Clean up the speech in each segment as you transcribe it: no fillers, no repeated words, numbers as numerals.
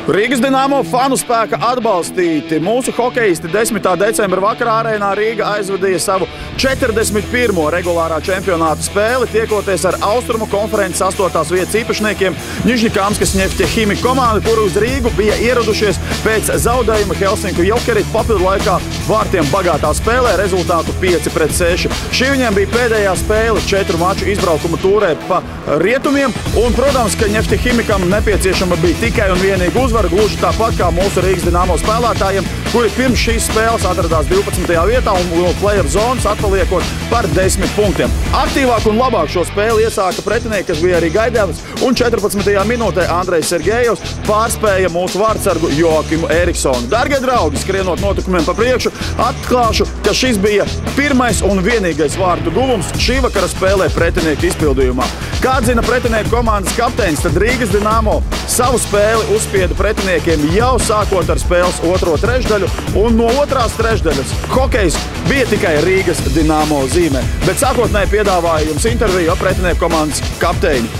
Rīgas Dinamo fanu spēka atbalstīti mūsu hokejisti 10. decembra vakarā Arēnā Rīga aizvadīja savu 41. regulārā čempionāta spēli, tiekoties ar Austrumu konferences 8. vietas īpašniekiem Nižņikāmskas Neftekhimik komandu, kuru uz Rīgu bija ieradušies pēc zaudējuma Helsinku Jokerit papildu laikā vārtiem bagātā spēlē rezultātu 5-6. Šī viņiem bija pēdējā spēle 4 maču izbraukuma tūrē pa rietumiem, un, protams, ka Neftekhimikam nepieciešama bija tikai un vienīgi uzvara, gluži tāpat kā mūsu Rīgas Dinamo spēlētājiem, kuri pirms šīs spēles atradās 12. vietā un no playoff zonas atpaliekot par 10 punktiem. Aktīvāk un labāk šo spēli iesāka pretinieki, kas bija arī Gaidevs, un 14. minūtē Andrejs Sergejevs pārspēja mūsu vārdsargu Joakimu Eriksonu. Dargie draugi, skrienot notikumiem pa priekšu, atklāšu, ka šis bija pirmais un vienīgais vārtu guvums šī vakara spēlē pretinieku izpildījumā. Kā atzina pretinieku komandas kapteinis, tad Rīgas Dinamo savu spēli uzspieda pretiniekiem jau sākot ar spēles otro trešdaļu, un no otrās trešdaļas hokejs bija tikai Rīgas Dinamo zīmē. Bet sākotnēji piedāvāju jums interviju ar pretinieku komandas kapteini.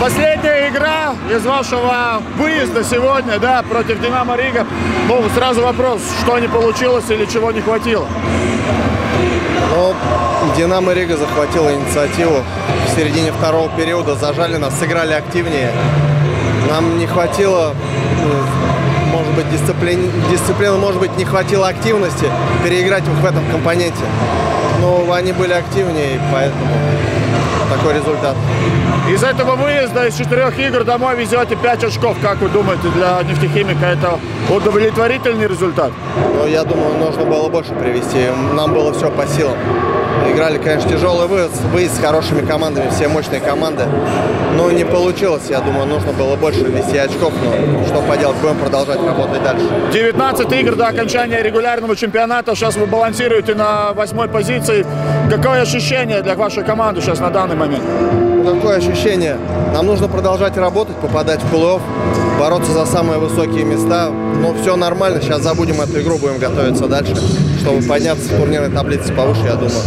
Последняя игра из вашего выезда сегодня, да, против Динамо Рига. Ну, сразу вопрос, что не получилось или чего не хватило? Ну, Динамо Рига захватила инициативу в середине второго периода, зажали нас, сыграли активнее. Нам не хватило, может быть, дисциплины, может быть, не хватило активности переиграть их в этом компоненте. Но они были активнее, поэтому такой результат. Из этого выезда, из 4 игр домой везете 5 очков. Как вы думаете, для Нефтехимика это удовлетворительный результат? Ну, я думаю, нужно было больше привести. Нам было все по силам. Играли, конечно, тяжелый выезд с хорошими командами, все мощные команды. Но не получилось, я думаю, нужно было больше ввести очков. Но что поделать, будем продолжать работать дальше. 19 игр до окончания регулярного чемпионата. Сейчас вы балансируете на 8-й позиции. Какое ощущение для вашей команды сейчас на данный момент? Какое ощущение? Нам нужно продолжать работать, попадать в плей-офф, бороться за самые высокие места. Но все нормально, сейчас забудем эту игру, будем готовиться дальше, чтобы подняться в турнирной таблице повыше, я думаю,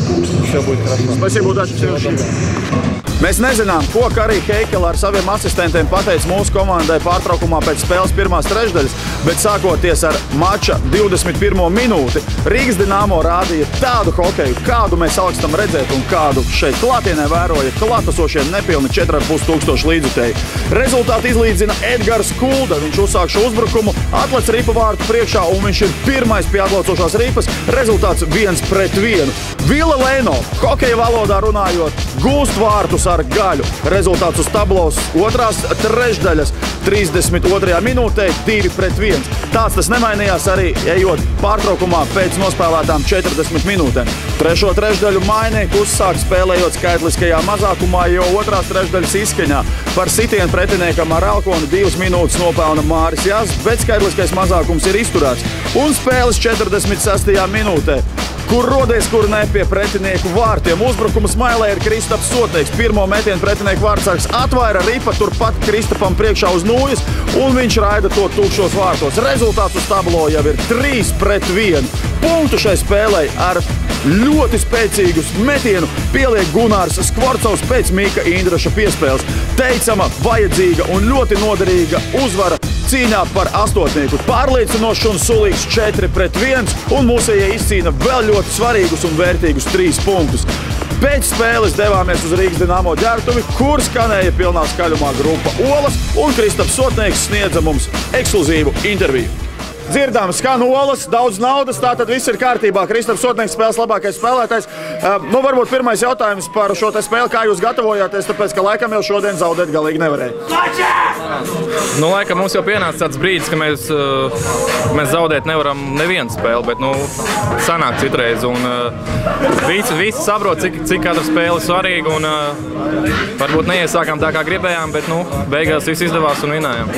все будет хорошо. Спасибо, удачи, всего доброго. Mēs nezinām, ko Karija Heikela ar saviem asistentiem pateica mūsu komandai pārtraukumā pēc spēles pirmās trešdaļas, bet sākoties ar mača 21. minūti, Rīgas Dinamo rādīja tādu hokeju, kādu mēs augstam redzēt un kādu šeit klātienē vēroja klātesošie nepilni 4500 līdzutēji. Rezultātu izlīdzina Edgars Kulda. Viņš uzsāk šo uzbrukumu, atlec ripa vārtu priekšā un viņš ir pirmais pie atlaucošās ripas. Rezultāts 1-1. Vila Lēno, hokeja valodā runājot, gūst vārtus ar gaļu. Rezultāts uz tablos otrās trešdaļas 32. minūtē 2-1. Tāds tas nemainījās arī ejot pārtraukumā pēc nospēlētām 40 minūtēm. Trešo trešdaļu mainīku uzsāk spēlējot skaitliskajā mazākumā, jo otrās trešdaļas izskaņā par sitienu pretiniekam ar Alkonu 2 minūtes nopelna Māris Jāzs, bet skaitliskais mazākums ir izturēts. Un spēles 46. minūtē, kur rodies, kur ne pie pretinieku vārtiem. Uzbrukuma smailē ir Kristaps Sotnieks. Pirmo metienu pretinieku vārtsargs atvaira ripa turpat Kristapam priekšā uz nūjas, un viņš raida to tukšos vārtos. Rezultāts uz tablo jau ir 3-1. Punktu šai spēlei ar ļoti spēcīgu metienu pieliek Gunārs Skvorcovs pēc Mika Indraša piespēles. Teicama, vajadzīga un ļoti noderīga uzvara cīņā par astotnieku. Pārliecinošs un sulīgs 4-1, un mūsējie izcīna vēl ļoti svarīgus un vērtīgus 3 punktus. Pēc spēles devāmies uz Rīgas Dinamo ģērbtuvi, kur skanēja pilnā skaļumā grupa Olas, un Kristaps Sotnieks sniedza mums ekskluzīvu interviju. Dzirdām, skan Olas, daudz naudas, tātad viss ir kārtībā. Kristaps Sotnieks spēles labākais spēlētājs. Nu, varbūt pirmais jautājums par šo te spēli, kā jūs gatavojāties, tāpēc, ka laikam jau šodien zaudēt galīgi nevarēja. Nu, laikam mums jau pienāca tāds brīdis, ka mēs zaudēt nevaram nevienu spēli, bet, nu, sanāk citreiz. Un visi saprot, cik katra spēle ir svarīga, un varbūt neiesākām tā, kā gribējām, bet, nu, beigās viss izdevās un vinējām.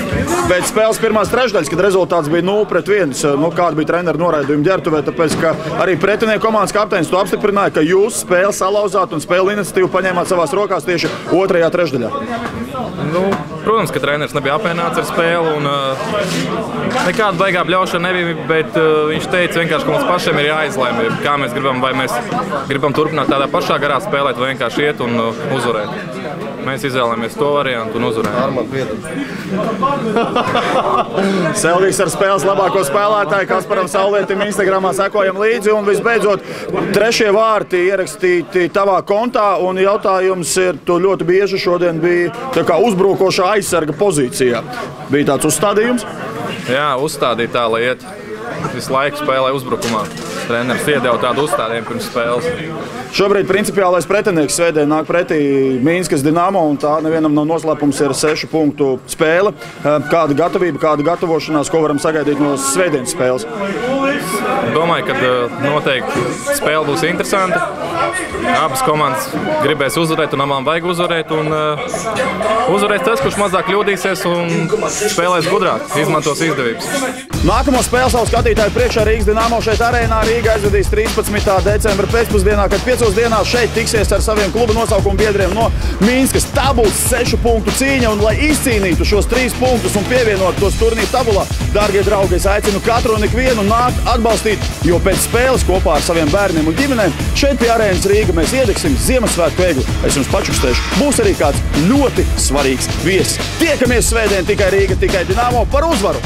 Pēc spēles pirmās trešdaļas, kad rezultāts bija 0-1, nu, kāda bija treneru noraidījuma ģērbtuvē, tāpēc, ka arī pretinieku komandas kapteinis to apstiprināja, ka jūs spēli salauzāt un spēli iniciatīvu paņēmāt savās rokās tieši otrajā trešdaļā. Nu, protams, ka treneris nebija apmierināts ar spēli un nekāda baigā bļaušana nebija, bet viņš teica vienkārši, ka mums pašiem ir jāizlēma, kā mēs gribam, vai mēs gribam turpināt tādā pašā garā spēlēt vai vienkārši iet un uzvarēt. mēs izvēlējāmies to variantu un uzvarējām. Selvīgs ar spēles labāko spēlētāju Kasparam Saulietim Instagramā sekojam līdzi. Un visbeidzot, 3. vārti ierakstīti tavā kontā. Un jautājums ir, tu ļoti bieži šodien bija tā kā uzbrukošā aizsarga pozīcijā. Bija tāds uzstādījums? Jā, uzstādīt tā, lai iet. Visu laiku spēlē uzbrukumā. Treneris iedeva tādu uzstādījumu pirms spēles. Šobrīd principiālais pretinieks svētdien nāk pretī Minskas Dinamo, un tā nevienam nav noslēpums, ir 6 punktu spēle. Kāda gatavība, kāda gatavošanās, ko varam sagaidīt no svētdienas spēles? Domāju, ka noteikti spēle būs interesanta. Abas komandas gribēs uzvarēt, un abām vajag uzvarēt. Uzvarēs tas, kurš mazāk kļūdīsies un spēlēs gudrāk, izmantos izdevības. Nākamo spēli savu skatītāju priekšā Rīgas Dinamo šeit arēnā Rīga aizvedīs 13. decembra pēcpusdienā, kad 5 dienās šeit tiksies ar saviem kluba nosaukumu biedriem no Minskas. Tā būs 6 punktu cīņa, un lai izcīnītu šos 3 punktus un pievienot tos turnīru tabulā, dārgie draugi, es aicinu katru un ikvienu nākt atbalstīt, jo pēc spēles kopā ar saviem bērniem un ģimenēm šeit pie arēnas Rīga mēs iedegsim Ziemassvētku egli. Es jums pačukstēšu, būs arī kāds ļoti svarīgs viesis. Tiekamies svētdien tikai Rīga, tikai Dinamo par uzvaru!